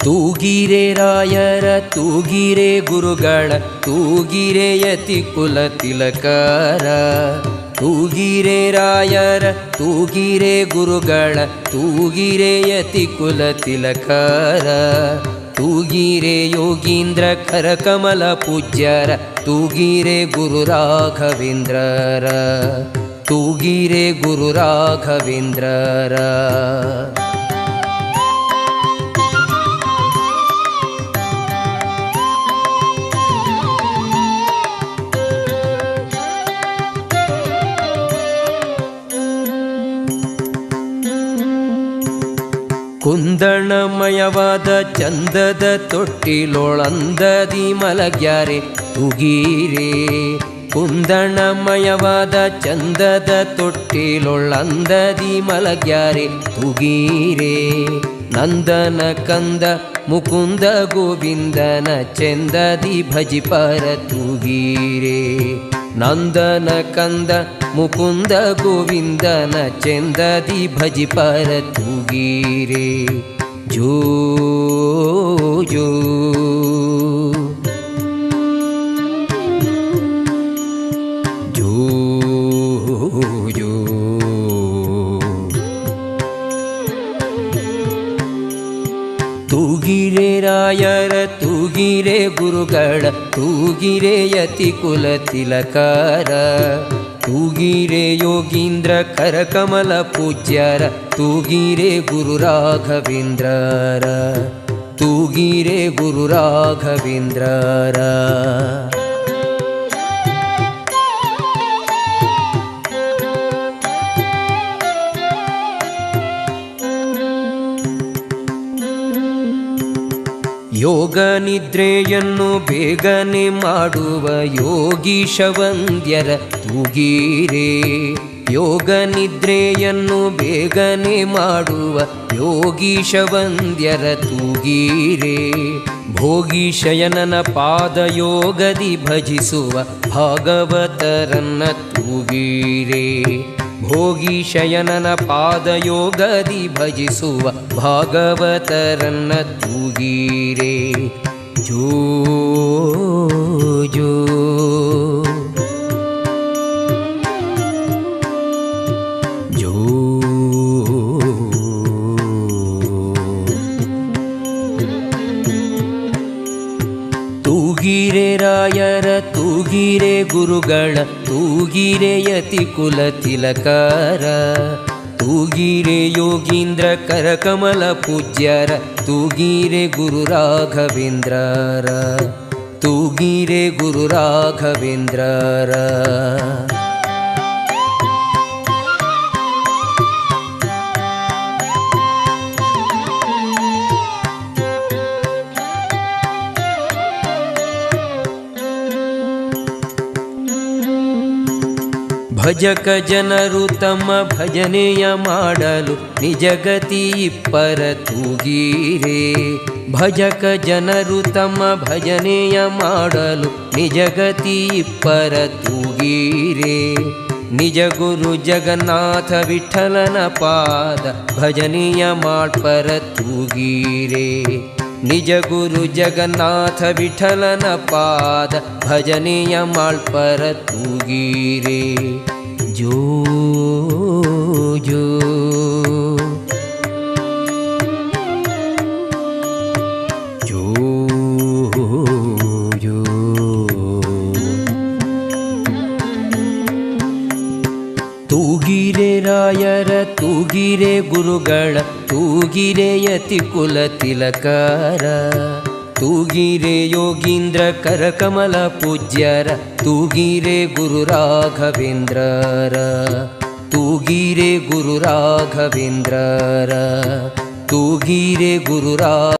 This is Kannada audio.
ತೂಗಿರೆ ರಾಯರ ತೂಗಿರೆ ಗುರುಗಳ ತೂಗಿರೆ ಯತಿ ಕುಲ ತಿಲಕರ. ತೂಗಿರೆ ರಾಯರ ತೂಗಿರೆ ಗುರುಗಳ ತೂಗಿರೆ ಯತಿ ಕುಲ ತಿಲಕರ. ತೂಗಿರೆ ಯೋಗೀಂದ್ರ ಕರಕಮಲ ಪೂಜ್ಯರ ತೂಗಿರೆ ಗುರು ರಾಘವೇಂದ್ರರ. ತೂಗಿರೆ ಗುರು ರಾಘವೇಂದ್ರರ. ಕುಂದಣಮಯವಾದ ಚಂದದ ತೊಟ್ಟಿಲೊಳಂದದಿ ಮಲಗ್ಯಾರೆ ತೂಗಿರೆ. ಕುಂದಣಮಯವಾದ ಚಂದದ ತೊಟ್ಟಿಲೊಳಂದದಿ ಮಲಗ್ಯಾರೆ ತೂಗಿರೆ. ನಂದನ ಕಂದ ಮುಕುಂದ ಗೋವಿಂದನ ಚೆಂದದಿ ಭಜಿಪರ ತೂಗಿರೆ. ನಂದನ ಕಂದ ಮುಕುಂದ ಗೋವಿಂದನ ಚೆಂದದಿ ಭಜಿಪರ ತೂಗಿರೆ. ಜೋ ಜೋ ಜೋ ಜೋ. ತೂಗಿರೆ ರಾಯರ ತೂಗಿರೆ ಗುರುಗಳ ತೂಗಿರೆ ಯತಿ ಕುಲ ತಿಲಕರ. ತೂಗಿರೆ ಯೋಗೀಂದ್ರ ಕರಕಮಲ ಪೂಜ್ಯರ ತೂಗಿರೆ ಗುರು ರಾಘವೇಂದ್ರರ. ತೂಗಿರೆ ಗುರು ರಾಘವೇಂದ್ರರ. ಯೋಗ ನಿದ್ರೆಯನ್ನು ಬೇಗನೆ ಮಾಡುವ ಯೋಗೀಶ ವಂದ್ಯರ ತೂಗಿರೆ. ಯೋಗ ನಿದ್ರೆಯನ್ನು ಬೇಗನೆ ಮಾಡುವ ಯೋಗೀಶ ವಂದ್ಯರ ತೂಗಿರೆ. ಭೋಗೀಶಯನನ ಪಾದಯೋಗದಿ ಭಜಿಸುವ ಭಾಗವತರನ್ನ ತೂಗಿರೆ. ಭೋಗೀಶಯನನ ಪಾದಯೋಗದಿ ಭಜಿಸುವ ಭಾಗವತರನ್ನ ತೂಗಿರೆ. ಜೋ ಜೋ ಜೋ. ತೂಗಿರೆ ರಾಯರ ತೂಗಿರೆ ಗುರುಗಳ ತೂಗಿರೆ ಯತಿ ಕುಲ ತಿಲಕರ. ತೂಗಿರೆ ಯೋಗೀಂದ್ರ ಕರಕಮಲ ಪೂಜ್ಯರ ತೂಗಿರೆ ಗುರು ರಾಘವೇಂದ್ರರ. ತೂಗಿರೆ ಗುರು ರಾಘವೇಂದ್ರರ. ಭಜಕ ಜನರು ತಮ್ಮ ಭಜನೆಯ ಮಾಡಲು ನಿಜಗತಿ ಇಪ್ಪರ ತೂಗಿರೆ. ಭಜಕ ಜನರು ತಮ್ಮ ಭಜನೆಯ ಮಾಡಲು ನಿಜಗತಿ ಇಪ್ಪರ ತೂಗಿರೆ. ನಿಜ ಗುರು ಜಗನ್ನಾಥ ವಿಠಲನ ಪಾದ ಭಜನೆಯ ಮಾಡ್ಪರ ತೂಗಿರೆ. ನಿಜ ಗುರು ಜಗನ್ನಾಥ ವಿಠಲನ ಪಾದ ಭಜನೆಯ ಮಾಳ್ಪರ ತೂಗಿರೆ. ಜೋ ಜೋ ಜೋ ಜೋ. ತೂಗಿರೆ ರಾಯರ ತೂಗಿರೆ ಗುರುಗಳ ತೂಗಿರೆ ಯತಿ ಕುಲ ತಿಲಕರ. ತೂಗಿರೆ ಯೋಗೀಂದ್ರ ಕರಕಮಲ ಪೂಜ್ಯರ ತೂಗಿರೆ ಗುರು ರಾಘವೇಂದ್ರರ. ತೂಗಿರೆ ಗುರು ರಾಘವೇಂದ್ರರ. ತೂಗಿರೆ ಗುರು